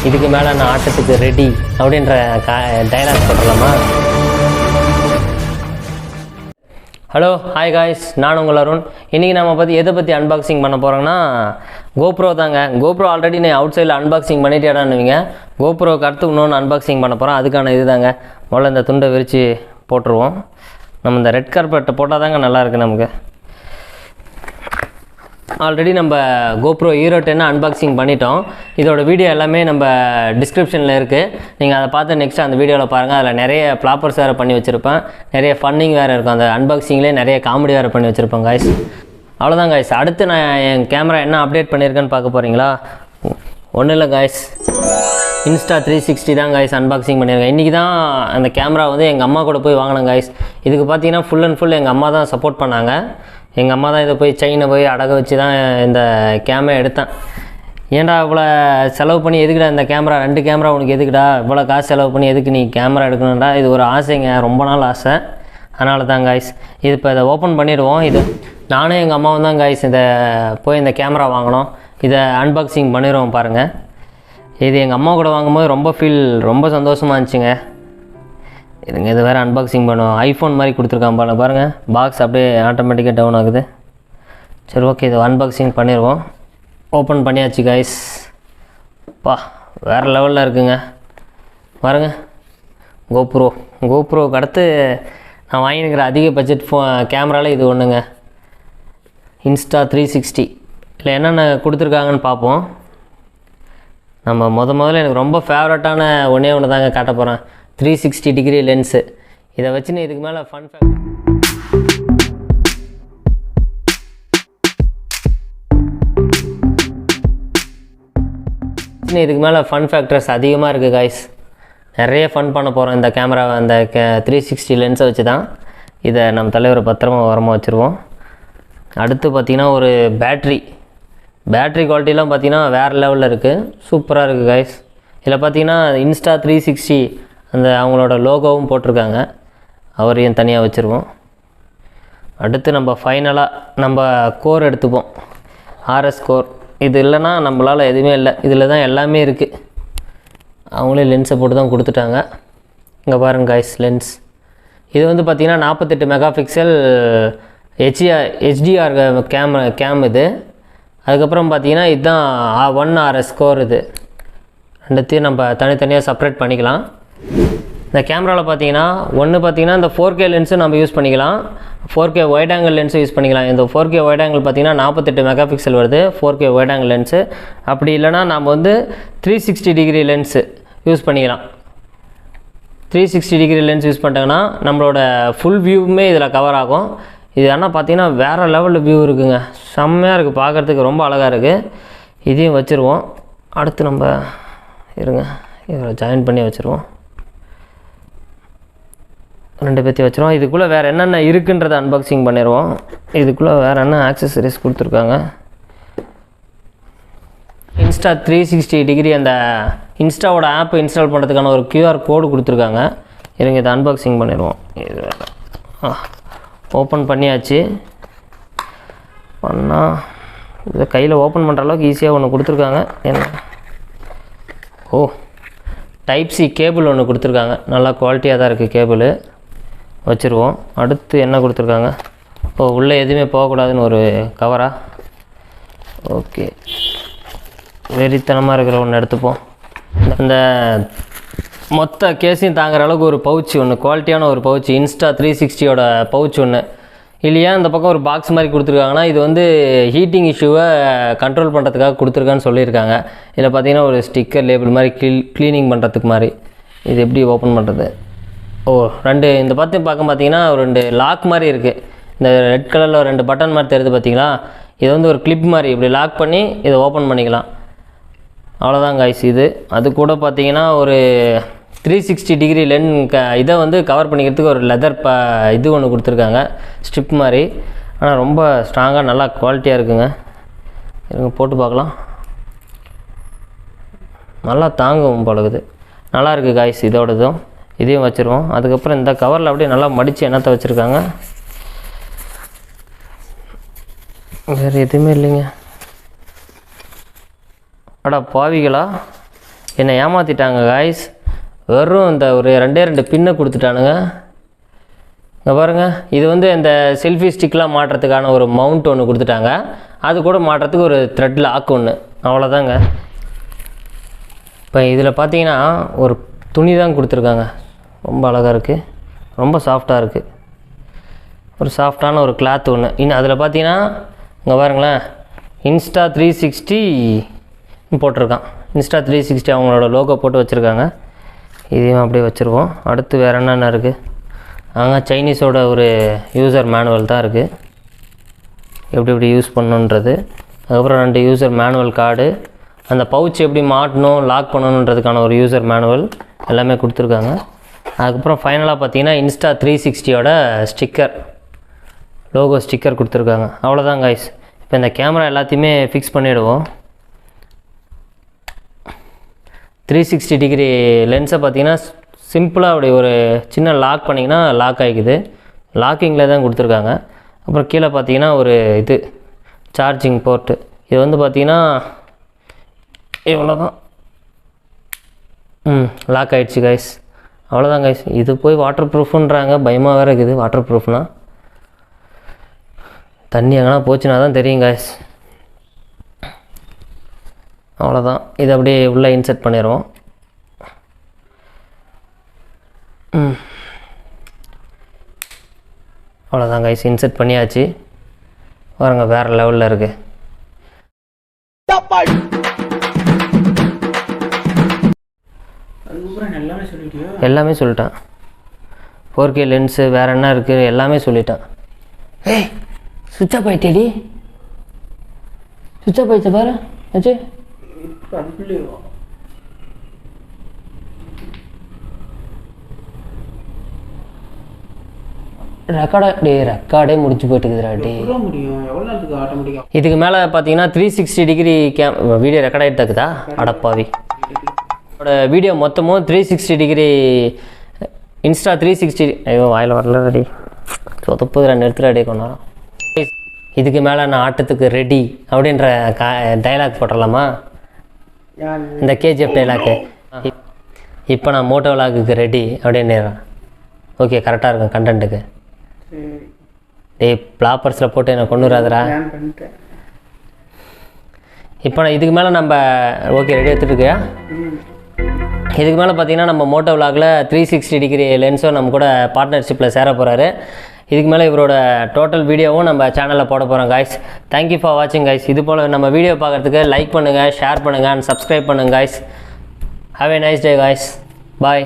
இதுக்கு மேலே நான் ஆட்டத்துக்கு ரெடி அப்படின்ற டைலாக் போட்டுடலாமா? ஹலோ ஹாய் காய்ஸ், நான் உங்கள் அருண். இன்றைக்கி நம்ம எதை பற்றி அன்பாக்சிங் பண்ண போகிறோங்கன்னா கோப்ரோ தாங்க. கோப்ரோ ஆல்ரெடி நான் அவுட் சைடில் அன்பாக்சிங் பண்ணிட்டேடான்னுவீங்க. கோப்ரோவுக்கு அடுத்து இன்னொன்று அன்பாக்சிங் பண்ண போகிறோம். அதுக்கான இது தாங்க. முதல்ல இந்த துண்டை விரித்து போட்டுருவோம். நம்ம இந்த ரெட் கார்பெட்டை போட்டால் தாங்க நல்லாயிருக்கு நமக்கு. ஆல்ரெடி நம்ம கோப்ரோ ஹீரோ 10 அன்பாக்சிங் பண்ணிட்டோம். இதோட வீடியோ எல்லாமே நம்ம டிஸ்கிரிப்ஷனில் இருக்குது. நீங்கள் அதை பார்த்து நெக்ஸ்ட் அந்த வீடியோவில் பாருங்கள். அதில் நிறைய ப்ளாப்பர்ஸ் வேறு பண்ணி வச்சுருப்பேன், நிறைய ஃபன்னிங் வேறு இருக்கும். அந்த அன்பாக்சிங்லேயே நிறைய காமெடி வேறு பண்ணி வச்சுருப்பேன் காய்ஸ். அவ்வளோதான் காய்ஸ். அடுத்து நான் என் கேமரா என்ன அப்டேட் பண்ணியிருக்கேன்னு பார்க்க போகிறீங்களா? ஒன்றும் இல்லை காய்ஸ், இன்ஸ்டா 360 தான் காய்ஸ் அன்பாக்சிங் பண்ணியிருக்கேன். இன்றைக்கி தான் அந்த கேமரா எங்கள் அம்மா கூட போய் வாங்கினேன் காய்ஸ். இதுக்கு பார்த்தீங்கன்னா ஃபுல் அண்ட் ஃபுல் எங்கள் அம்மா தான் சப்போர்ட் பண்ணாங்க. எங்கள் அம்மா தான் இதை போய் செயினை போய் அடக வச்சு தான் இந்த கேமரா எடுத்தேன். ஏன்டா இவ்வளோ செலவு பண்ணி எதுக்குடா இந்த கேமரா, 2 கேமரா உனக்கு எதுக்குடா இவ்வளோ காசு செலவு பண்ணி எதுக்கு நீ கேமரா எடுக்கணும்டா? இது ஒரு ஆசைங்க, ரொம்ப நாள் ஆசை. அதனால தான் காய்ஸ் இது இப்போ இதை ஓப்பன் பண்ணிடுவோம். இது நானும் எங்கள் அம்மாவும் தான் காய்ஸ் இதை போய் இந்த கேமரா வாங்கினோம். இதை அன்பாக்சிங் பண்ணிடுவோம் பாருங்கள். இது எங்கள் அம்மா கூட வாங்கும்போது ரொம்ப சந்தோஷமாக இருந்துச்சுங்க. இதுங்க இது வேறு அன்பாக்சிங் பண்ணுவோம். ஐஃபோன் மாதிரி கொடுத்துருக்கான் பாருங்கள். பாக்ஸ் அப்படியே ஆட்டோமேட்டிக்காக டவுன் ஆகுது. சரி ஓகே, இதை அன்பாக்சிங் பண்ணிடுவோம். ஓப்பன் பண்ணியாச்சு காய்ஸ். வேறு லெவலில் இருக்குங்க பாருங்க. கோப்ரோவுக்கு அடுத்து நான் வாங்கினுக்கிற அதிக பட்ஜெட் கேமராவில் இது ஒன்றுங்க. இன்ஸ்டா 360 இல்லை என்னென்ன கொடுத்துருக்காங்கன்னு பார்ப்போம். நம்ம முதல்ல எனக்கு ரொம்ப ஃபேவரட்டான ஒன்று தாங்க காட்ட போகிறேன். 360 டிகிரி லென்ஸு. இதை வச்சுன்னு இதுக்கு மேலே ஃபன் ஃபேக்டர்ஸ் அதிகமாக இருக்குது காய்ஸ். நிறைய ஃபன் பண்ண போகிறோம் இந்த கேமரா. அந்த 360 லென்ஸை வச்சு தான் இதை நம்ம தலைவர் பத்திரமா ஓரமாக வச்சுருவோம். அடுத்து பார்த்திங்கன்னா ஒரு பேட்ரி குவாலிட்டிலாம் பார்த்திங்கன்னா வேறு லெவலில் இருக்குது, சூப்பராக இருக்குது காய்ஸ். இதில் பார்த்திங்கன்னா இன்ஸ்டா 360 அந்த அவங்களோட லோகோவும் போட்டிருக்காங்க. அவரையும் தனியாக வச்சுருவோம். அடுத்து நம்ம ஃபைனலாக நம்ம கோர் எடுத்துப்போம், RS கோர். இது இல்லைன்னா நம்மளால் எதுவுமே இல்லை. இதில் தான் எல்லாமே இருக்குது. அவங்களே லென்ஸை போட்டு தான் கொடுத்துட்டாங்க. இங்கே பாருங்கள் காய்ஸ் லென்ஸ். இது பார்த்திங்கன்னா 48 மெகா பிக்சல் HDR கேம் இது. அதுக்கப்புறம் பார்த்திங்கன்னா இதுதான் 1 RS கோர். இது ரெண்டுத்தையும் நம்ம தனித்தனியாக செப்ரேட் பண்ணிக்கலாம். இந்த கேமராவில் பார்த்தீங்கன்னா இந்த 4K லென்ஸு நம்ம யூஸ் பண்ணிக்கலாம், 4K wide angle lens use பண்ணிக்கலாம். இந்த 4K வைட் ஆங்கிள் பார்த்திங்கன்னா 48 மெகா பிக்சல் வருது 4K வைட் ஆங்கிள் லென்ஸு. அப்படி இல்லைனா நம்ம 360 டிகிரி லென்ஸு யூஸ் பண்ணிக்கலாம். 360 டிகிரி லென்ஸ் யூஸ் பண்ணிட்டாங்கன்னா நம்மளோட ஃபுல் வியூவுமே இதில் கவர் ஆகும். இது ஆனால் பார்த்திங்கன்னா வேறு லெவலில் வியூ இருக்குங்க, செம்மையாக இருக்குது, பார்க்குறதுக்கு ரொம்ப அழகாக இருக்குது. இதையும் வச்சுருவோம். அடுத்து நம்ம இதை ஜாயின் பண்ணி வச்சுருவோம். 2 பேர்த்தையும் வச்சுருவோம். இதுக்குள்ளே வேறு என்னென்ன இருக்குன்றதை அன்பாக்சிங் பண்ணிடுவோம். இதுக்குள்ளே வேறு என்ன ஆக்சசரிஸ் கொடுத்துருக்காங்க. இன்ஸ்டா 360 டிகிரி அந்த இன்ஸ்டாவோட ஆப் இன்ஸ்டால் பண்ணுறதுக்கான ஒரு QR கோடு கொடுத்துருக்காங்க. இதை அன்பாக்சிங் பண்ணிடுவோம். இது வேறு ஓப்பன் பண்ணியாச்சு. இதை கையில் ஓப்பன் பண்ணுற அளவுக்கு ஈஸியாக ஒன்று கொடுத்துருக்காங்க. என்ன டைப் C கேபிள் ஒன்று கொடுத்துருக்காங்க. நல்லா குவாலிட்டியாக தான் இருக்குது கேபிள். வச்சுருவோம். அடுத்து என்ன கொடுத்துருக்காங்க? உள்ளே எதுவுமே போகக்கூடாதுன்னு ஒரு கவரா. ஓகே, வெறித்தனமாக இருக்கிற ஒன்று எடுத்துப்போம். இந்த மொத்த கேஸையும் தாங்குற அளவுக்கு ஒரு பவுச்சு ஒன்று, குவாலிட்டியான ஒரு பவுச்சு, இன்ஸ்டா 360யோட பவுச் ஒன்று. இல்லையா இந்த பக்கம் ஒரு பாக்ஸ் மாதிரி கொடுத்துருக்காங்கன்னா இது ஹீட்டிங் இஷ்யூவை கண்ட்ரோல் பண்ணுறதுக்காக கொடுத்துருக்கான்னு சொல்லியிருக்காங்க. இதில் பார்த்திங்கன்னா ஒரு ஸ்டிக்கர் லேபிள் மாதிரி க்ளீனிங் பண்ணுறதுக்கு மாதிரி. இது எப்படி ஓப்பன் பண்ணுறது? இந்த பார்க்க பார்த்தீங்கன்னா ஒரு 2 லாக் மாதிரி இருக்குது. இந்த ரெட் கலரில் 2 பட்டன் மாதிரி தெரியுது பார்த்தீங்களா? இது ஒரு கிளிப் மாதிரி இப்படி லாக் பண்ணி இதை ஓப்பன் பண்ணிக்கலாம். அவ்வளோதான் காய்ஸ் இது. அது கூட பார்த்தீங்கன்னா ஒரு 360 டிகிரி இதை கவர் பண்ணிக்கிறதுக்கு ஒரு லெதர் இது ஒன்று கொடுத்துருக்காங்க, ஸ்ட்ரிப் மாதிரி. ஆனால் ரொம்ப ஸ்ட்ராங்காக நல்லா குவாலிட்டியாக இருக்குங்க. போட்டு பார்க்கலாம். நல்லா தாங்கும் பழகுது, நல்லா இருக்குது காய்ஸ். இதோடதும் இதையும் வச்சுருவோம். அதுக்கப்புறம் இந்த கவரில் அப்படியே நல்லா மடித்து என்னத்தை வச்சுருக்காங்க. வேறு எதுவுமே இல்லைங்க. அடா பாவிகளா, என்னை ஏமாற்றிட்டாங்க காய்ஸ். வெறும் இந்த ஒரு 2 பின்னை கொடுத்துட்டானுங்க. இங்கே பாருங்கள், இது வந்து இந்த செல்ஃபி ஸ்டிக்லாம் மாட்டுறதுக்கான ஒரு மவுண்ட் ஒன்று கொடுத்துட்டாங்க. அது கூட மாட்டுறதுக்கு ஒரு த்ரெட் லாக் ஒன்று, அவ்வளோதாங்க. இப்போ இதில் பார்த்தீங்கன்னா ஒரு துணி தான் கொடுத்துருக்காங்க. ரொம்ப அழகாக இருக்குது, ரொம்ப சாஃப்டாக இருக்குது. ஒரு சாஃப்டான ஒரு கிளாத் ஒன்று. இன்னும் அதில் பார்த்தீங்கன்னா இங்கே பாருங்களேன், இன்ஸ்டா 360 போட்டிருக்கான். இன்ஸ்டா 360 அவங்களோட லோகோ போட்டு வச்சுருக்காங்க. இதையும் அப்படியே வச்சுருவோம். அடுத்து வேறு என்னென்ன இருக்குது? சைனீஸோட ஒரு யூசர் மேனுவல் தான் இருக்குது, எப்படி யூஸ் பண்ணணுன்றது. அதுக்கப்புறம் 2 யூசர் மேனுவல் கார்டு, அந்த பவுச் எப்படி மாட்டணும் லாக் பண்ணணுன்றதுக்கான ஒரு யூசர் மேனுவல் எல்லாமே கொடுத்துருக்காங்க. அதுக்கப்புறம் ஃபைனலாக பார்த்தீங்கன்னா இன்ஸ்டா 360யோட ஸ்டிக்கர், லோகோ ஸ்டிக்கர் கொடுத்துருக்காங்க. அவ்வளோதான் கைஸ். இப்போ இந்த கேமரா எல்லாத்தையுமே ஃபிக்ஸ் பண்ணிவிடுவோம். 360 டிகிரி லென்ஸை பார்த்தீங்கன்னா சிம்பிளாக அப்படி ஒரு சின்ன லாக் பண்ணிங்கன்னா லாக் ஆகிக்குது. லாக்கிங்கில் தான் கொடுத்துருக்காங்க. அப்புறம் கீழே பார்த்தீங்கன்னா ஒரு இது சார்ஜிங் போர்ட்டு. இது வந்து பார்த்தீங்கன்னா இவ்வளோ தான். லாக் ஆகிடுச்சு கைஸ். அவ்வளோதான் கைஸ். இது போய் வாட்டர் ப்ரூஃப்ன்றாங்க, பயமாக வேறு இருக்குது. வாட்டர் ப்ரூஃப்னால் தண்ணி எங்கன்னா போச்சுன்னா தான் தெரியும் கைஸ். அவ்வளோதான். இதை அப்படியே உள்ளே இன்செர்ட் பண்ணிடுவோம். அவ்வளோதான் கைஸ், இன்செர்ட் பண்ணியாச்சு. பாருங்க, வேறு லெவலில் இருக்குது. எல்லாமே சொல்லிட்டேன். 4K லென்ஸு வேறு என்ன இருக்குது எல்லாமே சொல்லிட்டேன். ஏய், சுவிட்ச் ஆஃப் ஆகிட்டேடி. சுவிட்ச் ஆஃப் ஆகிடுச்ச பாரு. ஆச்சு ரெக்கார்டே முடிச்சு போயிட்டுக்குதுடா டே. இதுக்கு மேலே பார்த்தீங்கன்னா 360 டிகிரி வீடியோ ரெக்கார்ட் ஆகிட்டு இருக்குதா? அடப்பாவி. வீடியோ மொத்தமும் 360 டிகிரி இன்ஸ்டா 360. ஐயோ வாயில் வரல ரெடி சொதப்புதுரா, நிறுத்துற ரெடி கொண்டாடும். இதுக்கு மேலே நான் ஆட்டத்துக்கு ரெடி அப்படின்ற டைலாக் போட்டுடலாமா? இந்த கேஜிஎஃப் டைலாக்கு. இப்போ நான் மோட்டோ விலாகுக்கு ரெடி அப்படின்னு. ஓகே, கரெக்டாக இருக்கும் கண்டென்ட்டுக்கு. டேய், ப்ளாப்பர்ஸில் போட்டு என்னை கொண்டு வராதரா. இப்போ நான் இதுக்கு மேலே நம்ம ஓகே ரெடி எடுத்துகிட்டு இதுக்கு மேலே பார்த்தீங்கன்னா நம்ம மோட்டோ விலாகில் 360 டிகிரி லென்ஸும் நம்ம கூட பார்ட்னர்ஷிப்பில் சேர போகிறாரு. இதுக்கு மேலே இவரோட டோட்டல் வீடியோவும் நம்ம சேனலில் போட போகிறோம் காய்ஸ். தேங்க்யூ ஃபார் வாட்சிங் காய்ஸ். இது போல் நம்ம வீடியோ பார்க்குறதுக்கு லைக் பண்ணுங்கள், ஷேர் பண்ணுங்கள் அண்ட் சப்ஸ்கிரைப் பண்ணுங்கள் guys. Have a nice day guys. Bye.